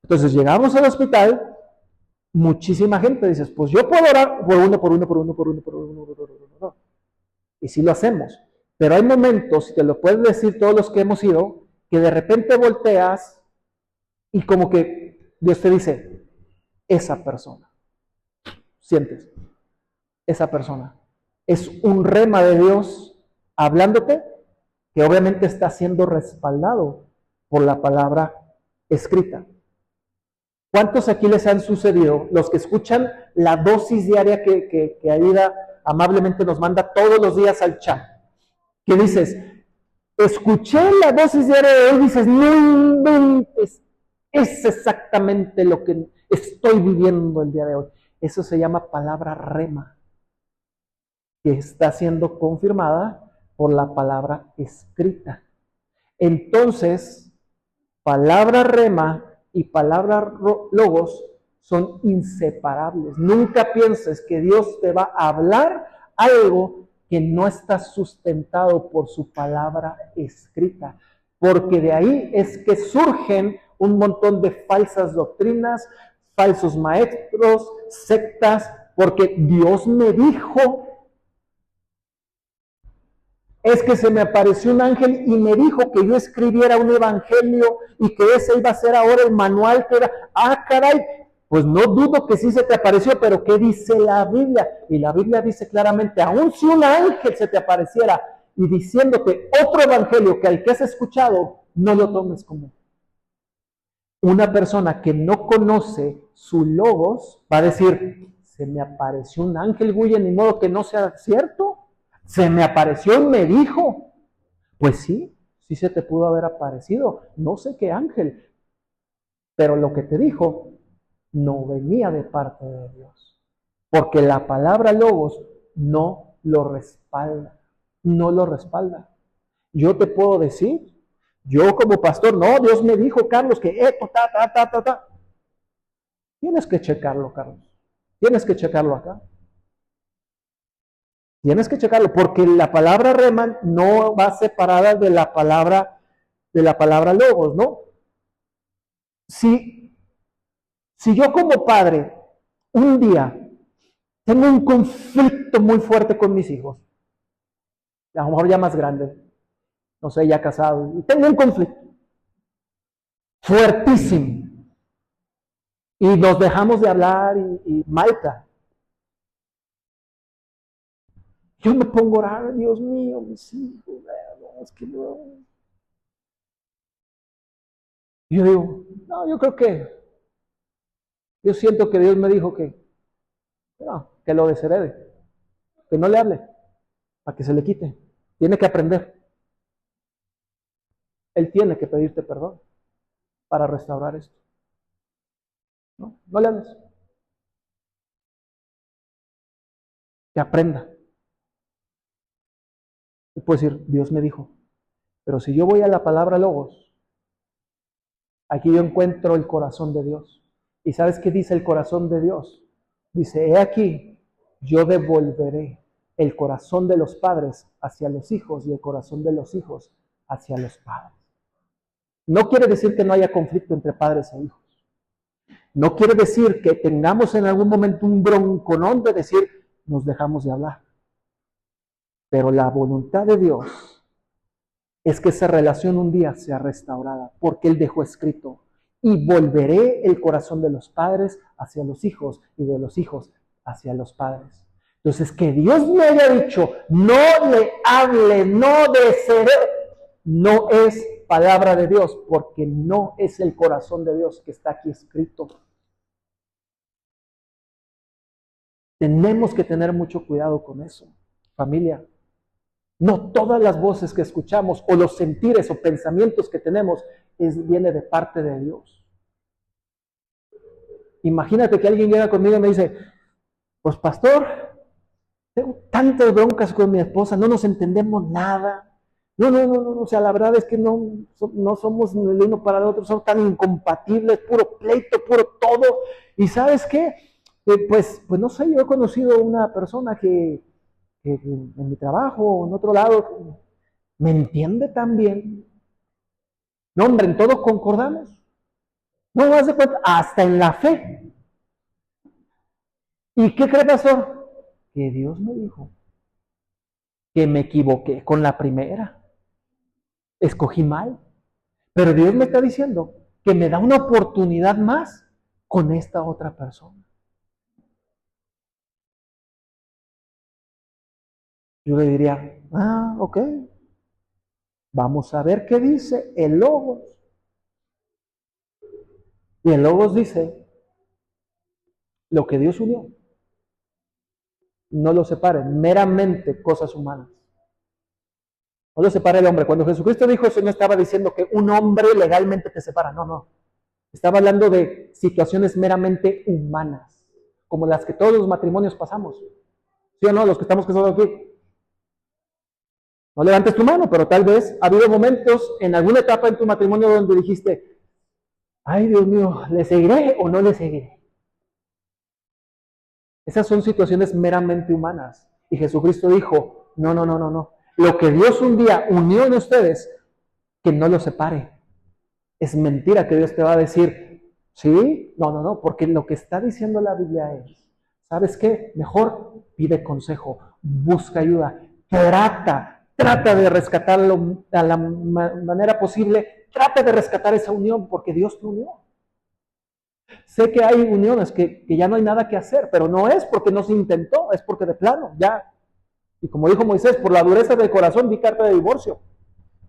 Entonces llegamos al hospital, muchísima gente, dices, pues yo puedo orar por uno. Y sí lo hacemos. Pero hay momentos, y te lo pueden decir todos los que hemos ido, que de repente volteas y como que Dios te dice, esa persona. Sientes, esa persona. Es un rema de Dios hablándote que obviamente está siendo respaldado por la palabra escrita. ¿Cuántos aquí les han sucedido? Los que escuchan la dosis diaria que Aida amablemente nos manda todos los días al chat. Que dices, escuché la dosis diaria de hoy, dices, no inventes, es exactamente lo que estoy viviendo el día de hoy. Eso se llama palabra rema, que está siendo confirmada por la palabra escrita. Entonces, palabra rema y palabra logos son inseparables. Nunca pienses que Dios te va a hablar algo que no está sustentado por su palabra escrita, porque de ahí es que surgen un montón de falsas doctrinas, falsos maestros, sectas, porque Dios me dijo, es que se me apareció un ángel y me dijo que yo escribiera un evangelio y que ese iba a ser ahora el manual que era, caray, pues no dudo que sí se te apareció, pero ¿qué dice la Biblia? Y la Biblia dice claramente, aun si un ángel se te apareciera y diciéndote otro evangelio que al que has escuchado, no lo tomes como. Una persona que no conoce su logos va a decir, se me apareció un ángel, güey, ni modo que no sea cierto. Se me apareció y me dijo. Pues sí, sí se te pudo haber aparecido. No sé qué ángel, pero lo que te dijo no venía de parte de Dios. Porque la palabra logos no lo respalda. No lo respalda. Yo te puedo decir, yo como pastor, no, Dios me dijo, Carlos, que esto, ta. Tienes que checarlo, Carlos. Tienes que checarlo acá. Tienes que checarlo, porque la palabra reman no va separada de la palabra logos, ¿no? Si yo como padre un día tengo un conflicto muy fuerte con mis hijos, a lo mejor ya más grande, no sé, ya casado, y tengo un conflicto fuertísimo, y nos dejamos de hablar y malta. Yo me pongo a orar, Dios mío, mis hijos, es que no. Y yo digo, no, yo siento que Dios me dijo que lo desherede, que no le hable, para que se le quite. Tiene que aprender. Él tiene que pedirte perdón para restaurar esto. No le hables. Que aprenda. Y puedes decir, Dios me dijo. Pero si yo voy a la palabra logos, aquí yo encuentro el corazón de Dios. ¿Y sabes qué dice el corazón de Dios? Dice, he aquí, yo devolveré el corazón de los padres hacia los hijos y el corazón de los hijos hacia los padres. No quiere decir que no haya conflicto entre padres e hijos. No quiere decir que tengamos en algún momento un bronconón de decir, nos dejamos de hablar. Pero la voluntad de Dios es que esa relación un día sea restaurada, porque Él dejó escrito, y volveré el corazón de los padres hacia los hijos y de los hijos hacia los padres. Entonces, que Dios me haya dicho, no le hable, no desee, no es palabra de Dios, porque no es el corazón de Dios que está aquí escrito. Tenemos que tener mucho cuidado con eso, familia. No todas las voces que escuchamos o los sentires o pensamientos que tenemos viene de parte de Dios. Imagínate que alguien llega conmigo y me dice, pues pastor, tengo tantas broncas con mi esposa, no nos entendemos nada. No, o sea, la verdad es que no somos el uno para el otro, somos tan incompatibles, puro pleito, puro todo. ¿Y sabes qué? Pues no sé, yo he conocido una persona que en mi trabajo o en otro lado me entiende tan bien. No, hombre, en todo concordamos. No me das cuenta, hasta en la fe. ¿Y qué cree, pastor? Que Dios me dijo que me equivoqué con la primera. Escogí mal. Pero Dios me está diciendo que me da una oportunidad más con esta otra persona. Yo le diría, ok. Vamos a ver qué dice el Logos. Y el Logos dice, lo que Dios unió, no lo separen, meramente cosas humanas. No lo separa el hombre. Cuando Jesucristo dijo eso, no estaba diciendo que un hombre legalmente te separa, no. Estaba hablando de situaciones meramente humanas, como las que todos los matrimonios pasamos. ¿Sí o no? Los que estamos casados aquí. No levantes tu mano, pero tal vez ha habido momentos en alguna etapa en tu matrimonio donde dijiste, ay Dios mío, ¿le seguiré o no le seguiré? Esas son situaciones meramente humanas. Y Jesucristo dijo, no, no, no, no, no. Lo que Dios un día unió en ustedes, que no lo separe. Es mentira que Dios te va a decir, ¿sí? No, no, no, porque lo que está diciendo la Biblia es, ¿sabes qué? Mejor pide consejo, busca ayuda, trata de rescatarlo a la manera posible, trata de rescatar esa unión porque Dios te unió. Sé que hay uniones que ya no hay nada que hacer, pero no es porque no se intentó, es porque de plano, ya. Y como dijo Moisés, por la dureza del corazón di carta de divorcio,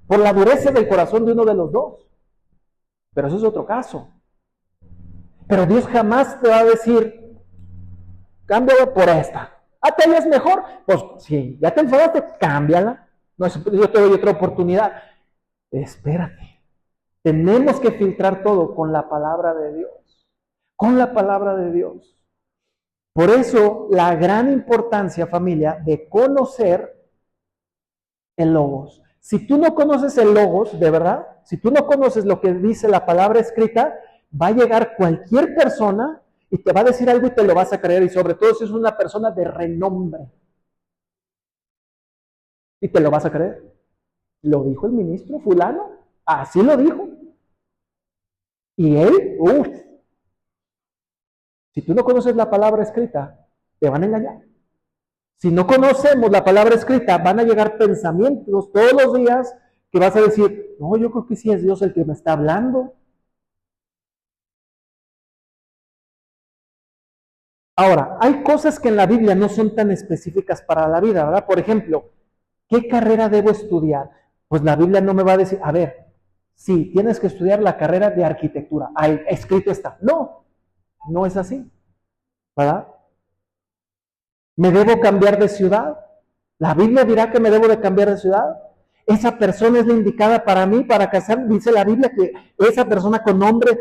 por la dureza del corazón de uno de los dos. Pero eso es otro caso. Pero Dios jamás te va a decir, cámbiala por esta. ¿Ah, te es mejor? Pues sí, ya te enfadaste, cámbiala. No, yo te doy otra oportunidad. Espérate. Tenemos que filtrar todo con la palabra de Dios. Con la palabra de Dios. Por eso, la gran importancia, familia, de conocer el Logos. Si tú no conoces el Logos, de verdad, si tú no conoces lo que dice la palabra escrita, va a llegar cualquier persona y te va a decir algo y te lo vas a creer, y sobre todo si es una persona de renombre. Y te lo vas a creer. Lo dijo el ministro fulano, así lo dijo. Y él, si tú no conoces la palabra escrita, te van a engañar. Si no conocemos la palabra escrita, van a llegar pensamientos todos los días que vas a decir, no, yo creo que sí es Dios el que me está hablando. Ahora, hay cosas que en la Biblia no son tan específicas para la vida, ¿verdad? Por ejemplo, ¿qué carrera debo estudiar? Pues la Biblia no me va a decir, a ver, sí, tienes que estudiar la carrera de arquitectura. Ahí escrito está. No, no es así, ¿verdad? ¿Me debo cambiar de ciudad? ¿La Biblia dirá que me debo de cambiar de ciudad? ¿Esa persona es la indicada para mí, para casar? Dice la Biblia que esa persona con nombre,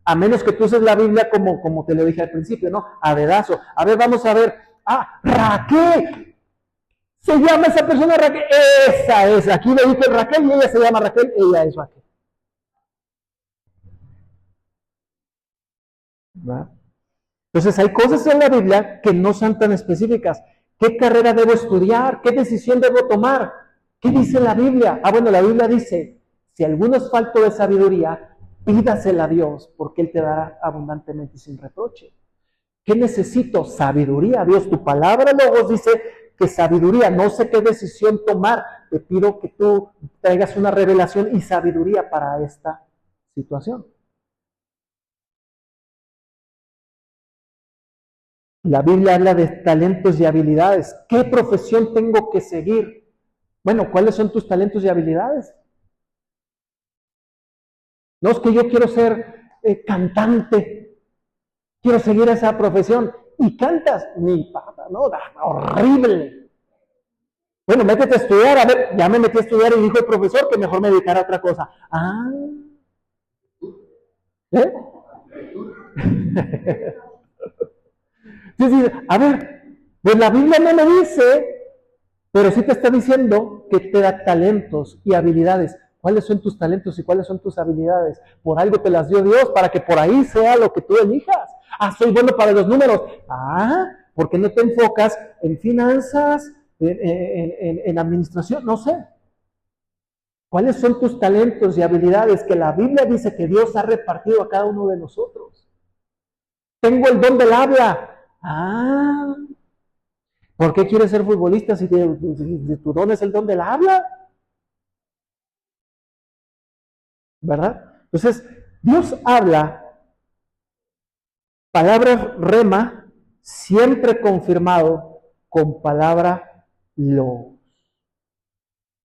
a menos que tú uses la Biblia como te lo dije al principio, ¿no? A dedazo. A ver, vamos a ver. Ah, Raquel. Se llama esa persona Raquel. Esa es. Aquí le dije Raquel y ella se llama Raquel. Ella es Raquel. ¿verdad? Entonces hay cosas en la Biblia que no son tan específicas. ¿Qué carrera debo estudiar? ¿Qué decisión debo tomar? ¿Qué dice la Biblia? Ah, bueno, la Biblia dice, si alguno es falto de sabiduría, pídasela a Dios, porque Él te dará abundantemente y sin reproche. ¿Qué necesito? Sabiduría. Dios, tu palabra luego dice que sabiduría, no sé qué decisión tomar. Te pido que tú traigas una revelación y sabiduría para esta situación. La Biblia habla de talentos y habilidades. ¿Qué profesión tengo que seguir? Bueno, ¿cuáles son tus talentos y habilidades? No es que yo quiero ser cantante, quiero seguir esa profesión. Y cantas, ni pata, no, horrible. Bueno, métete a estudiar, a ver, ya me metí a estudiar y dijo el profesor que mejor me dedicara a otra cosa. Ah, ¿eh? Entonces, a ver, pues la Biblia no lo dice, pero sí te está diciendo que te da talentos y habilidades. ¿Cuáles son tus talentos y cuáles son tus habilidades? Por algo te las dio Dios, para que por ahí sea lo que tú elijas. Ah, soy bueno para los números. Ah, ¿por qué no te enfocas en finanzas, en administración? No sé. ¿Cuáles son tus talentos y habilidades que la Biblia dice que Dios ha repartido a cada uno de nosotros? Tengo el don del habla. Ah, ¿por qué quieres ser futbolista si tu don es el don del habla? ¿Verdad? Entonces, Dios habla palabra rema, siempre confirmado con palabra logos.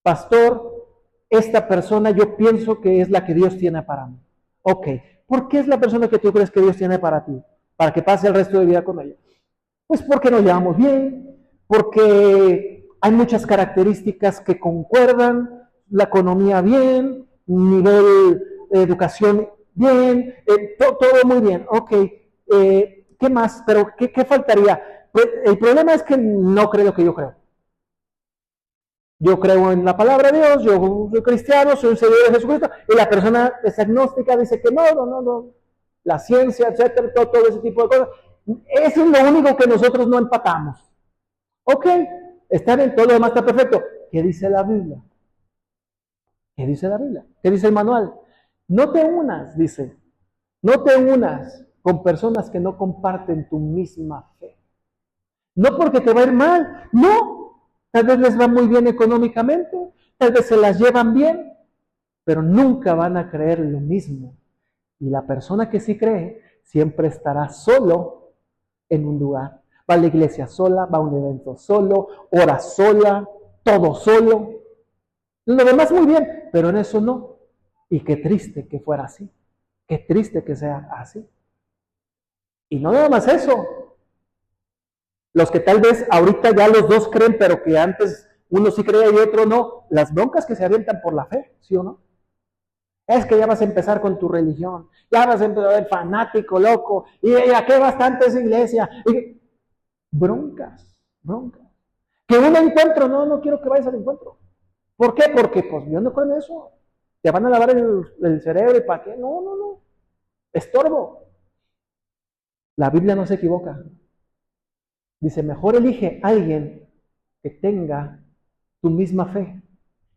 Pastor, esta persona yo pienso que es la que Dios tiene para mí. Ok, ¿por qué es la persona que tú crees que Dios tiene para ti? Para que pase el resto de vida con ella. Pues porque nos llevamos bien, porque hay muchas características que concuerdan, la economía bien, nivel de educación bien, todo muy bien. Ok, ¿qué más? Pero ¿qué faltaría? Pues, el problema es que no creo lo que yo creo. Yo creo en la palabra de Dios, yo soy cristiano, soy un seguidor de Jesucristo, y la persona es agnóstica, dice que no, la ciencia, etcétera, todo ese tipo de cosas. Eso es lo único que nosotros no empatamos. Ok, está bien, todo lo demás está perfecto. ¿Qué dice la Biblia? ¿Qué dice la Biblia? ¿Qué dice el manual? No te unas, dice, no te unas con personas que no comparten tu misma fe. No porque te va a ir mal, no. Tal vez les va muy bien económicamente, tal vez se las llevan bien, pero nunca van a creer lo mismo. Y la persona que sí cree siempre estará solo en un lugar. Va a la iglesia sola, va a un evento solo, ora sola, todo solo. Lo demás muy bien, pero en eso no. Y qué triste que fuera así. Qué triste que sea así. Y no nada más eso. Los que tal vez ahorita ya los dos creen, pero que antes uno sí creía y otro no. Las broncas que se avientan por la fe, ¿sí o no? Es que ya vas a empezar con tu religión. Ya vas a empezar a ver fanático, loco. Y a qué bastante esa iglesia. Y broncas. Que un encuentro, no quiero que vayas al encuentro. ¿Por qué? Porque pues yo no creo en eso. Te van a lavar el cerebro y para qué. No. Estorbo. La Biblia no se equivoca. Dice, mejor elige a alguien que tenga tu misma fe.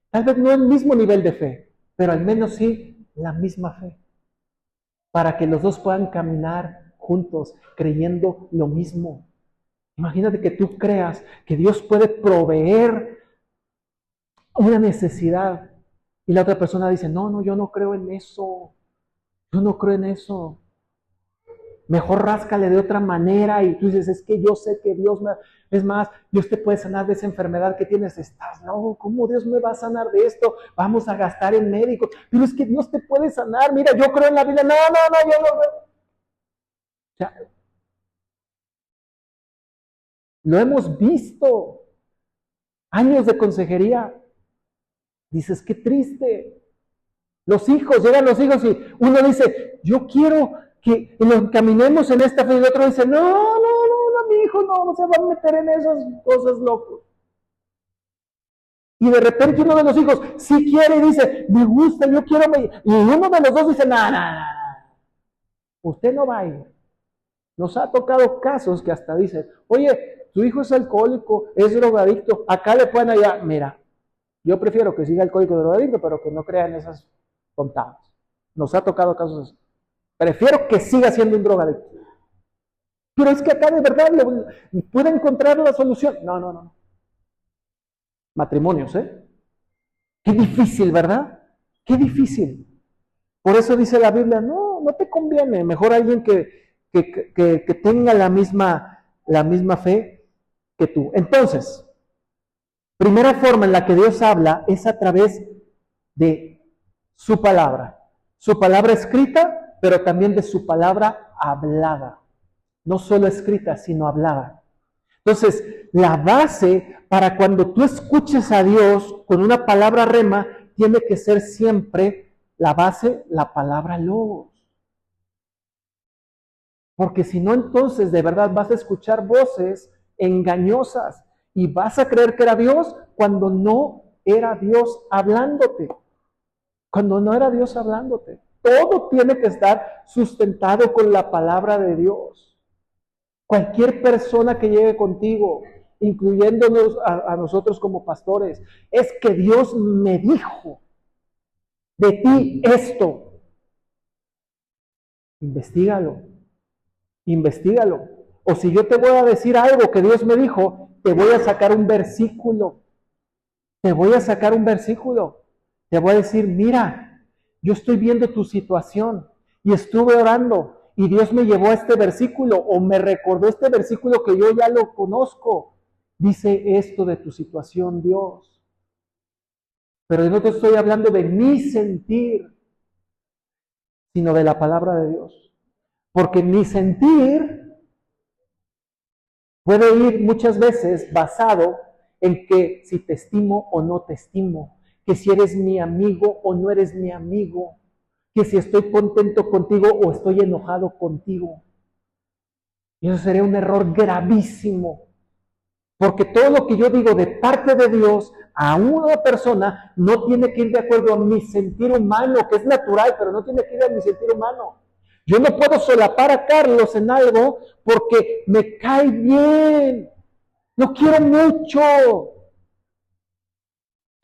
Tal vez no el mismo nivel de fe, pero al menos sí la misma fe. Para que los dos puedan caminar juntos creyendo lo mismo. Imagínate que tú creas que Dios puede proveer una necesidad y la otra persona dice, no, yo no creo en eso. Yo no creo en eso. Mejor ráscale de otra manera y tú dices, es que yo sé que Dios me... Es más, Dios te puede sanar de esa enfermedad que tienes. Estás, no, ¿cómo Dios me va a sanar de esto? Vamos a gastar en médicos. Pero es que Dios te puede sanar. Mira, yo creo en la Biblia. No, yo no creo. O sea, lo hemos visto. Años de consejería. Dices, qué triste. Llegan los hijos y uno dice, yo quiero que nos caminemos en esta fe, y el otro dice, no, mi hijo no se va a meter en esas cosas, loco. Y de repente uno de los hijos sí quiere y dice, me gusta, yo quiero, y uno de los dos dice, no, usted no va a ir. Nos ha tocado casos que hasta dicen, oye, tu hijo es alcohólico, es drogadicto, acá le pueden allá, mira, yo prefiero que siga alcohólico o drogadicto, pero que no crea en esas tontadas. Nos ha tocado casos así. Prefiero que siga siendo un drogadicto. Pero es que acá de verdad puede encontrar la solución. No. Matrimonios, Qué difícil, ¿verdad? Qué difícil. Por eso dice la Biblia, no te conviene. Mejor alguien que tenga la misma fe que tú. Entonces, primera forma en la que Dios habla es a través de su palabra. Su palabra escrita, pero también de su palabra hablada. No solo escrita, sino hablada. Entonces, la base para cuando tú escuches a Dios con una palabra rema, tiene que ser siempre la base, la palabra logos. Porque si no, entonces de verdad vas a escuchar voces engañosas y vas a creer que era Dios cuando no era Dios hablándote. Cuando no era Dios hablándote. Todo tiene que estar sustentado con la palabra de Dios. Cualquier persona que llegue contigo, incluyéndonos a nosotros como pastores, es que Dios me dijo de ti esto. Investígalo. O si yo te voy a decir algo que Dios me dijo, te voy a sacar un versículo. Te voy a decir, mira, yo estoy viendo tu situación y estuve orando. Y Dios me llevó a este versículo o me recordó este versículo que yo ya lo conozco. Dice esto de tu situación, Dios. Pero yo no te estoy hablando de mi sentir, sino de la palabra de Dios. Porque mi sentir puede ir muchas veces basado en que si te estimo o no te estimo, que si eres mi amigo o no eres mi amigo, que si estoy contento contigo o estoy enojado contigo. Y eso sería un error gravísimo, porque todo lo que yo digo de parte de Dios a una persona no tiene que ir de acuerdo a mi sentir humano, que es natural, pero no tiene que ir a mi sentir humano. Yo no puedo solapar a Carlos en algo porque me cae bien. Lo quiero mucho.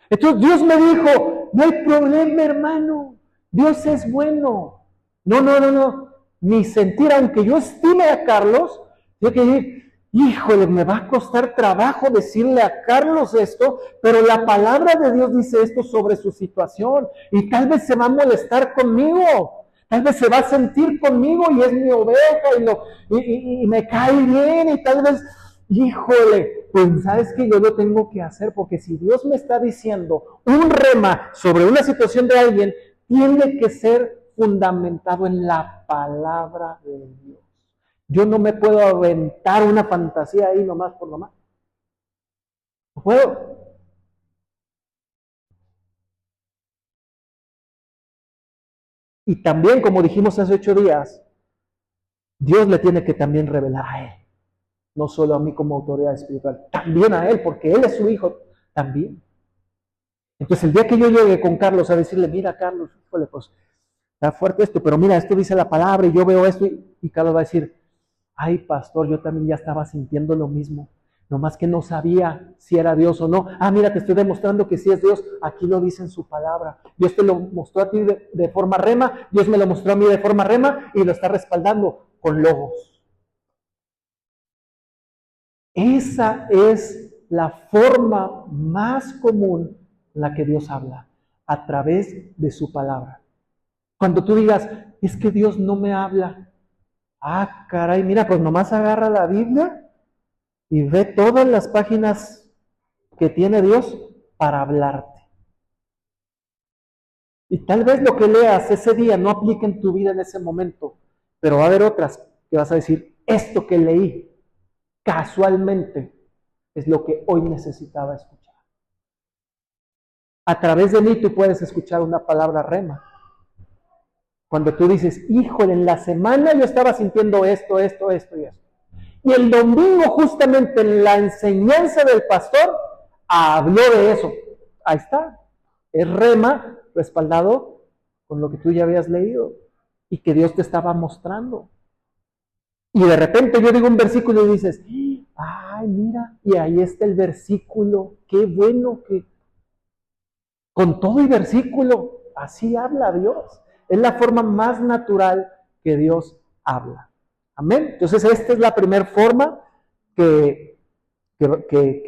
Entonces Dios me dijo, no hay problema, hermano. Dios es bueno. No. Ni sentir, aunque yo estime a Carlos, tengo que decir, híjole, me va a costar trabajo decirle a Carlos esto, pero la palabra de Dios dice esto sobre su situación y tal vez se va a molestar conmigo, tal vez se va a sentir conmigo y es mi oveja y me cae bien y tal vez, híjole, pues sabes que yo lo tengo que hacer porque si Dios me está diciendo un rema sobre una situación de alguien, tiene que ser fundamentado en la palabra de Dios. Yo no me puedo aventar una fantasía ahí nomás por nomás. No puedo. Y también, como dijimos hace 8 días, Dios le tiene que también revelar a él. No solo a mí como autoridad espiritual, también a él, porque él es su hijo también. Entonces, el día que yo llegue con Carlos a decirle, mira, Carlos, híjole, pues está fuerte esto, pero mira, esto dice la palabra y yo veo esto, y Carlos va a decir, ay, pastor, yo también ya estaba sintiendo lo mismo, nomás que no sabía si era Dios o no. Ah, mira, te estoy demostrando que sí es Dios, aquí lo dice en su palabra. Dios te lo mostró a ti de forma rema, Dios me lo mostró a mí de forma rema y lo está respaldando con logos. Esa es la forma más común en la que Dios habla, a través de su palabra. Cuando tú digas, es que Dios no me habla. Ah, caray, mira, pues nomás agarra la Biblia y ve todas las páginas que tiene Dios para hablarte. Y tal vez lo que leas ese día no aplique en tu vida en ese momento, pero va a haber otras que vas a decir, esto que leí casualmente es lo que hoy necesitaba escuchar. A través de mí tú puedes escuchar una palabra rema. Cuando tú dices, híjole, en la semana yo estaba sintiendo esto y esto. Y el domingo justamente en la enseñanza del pastor habló de eso. Ahí está. Es rema respaldado con lo que tú ya habías leído y que Dios te estaba mostrando. Y de repente yo digo un versículo y dices, ay, mira, y ahí está el versículo. Qué bueno que con todo y versículo, así habla Dios. Es la forma más natural que Dios habla. Amén. Entonces esta es la primera forma que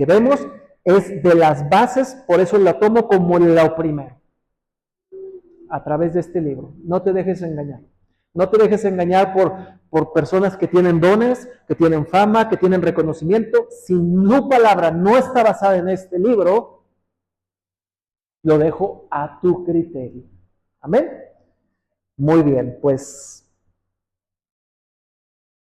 vemos, es de las bases, por eso la tomo como lo primero, a través de este libro. No te dejes engañar. No te dejes engañar por personas que tienen dones, que tienen fama, que tienen reconocimiento. Si mi palabra no está basada en este libro, lo dejo a tu criterio. Amén. Muy bien, pues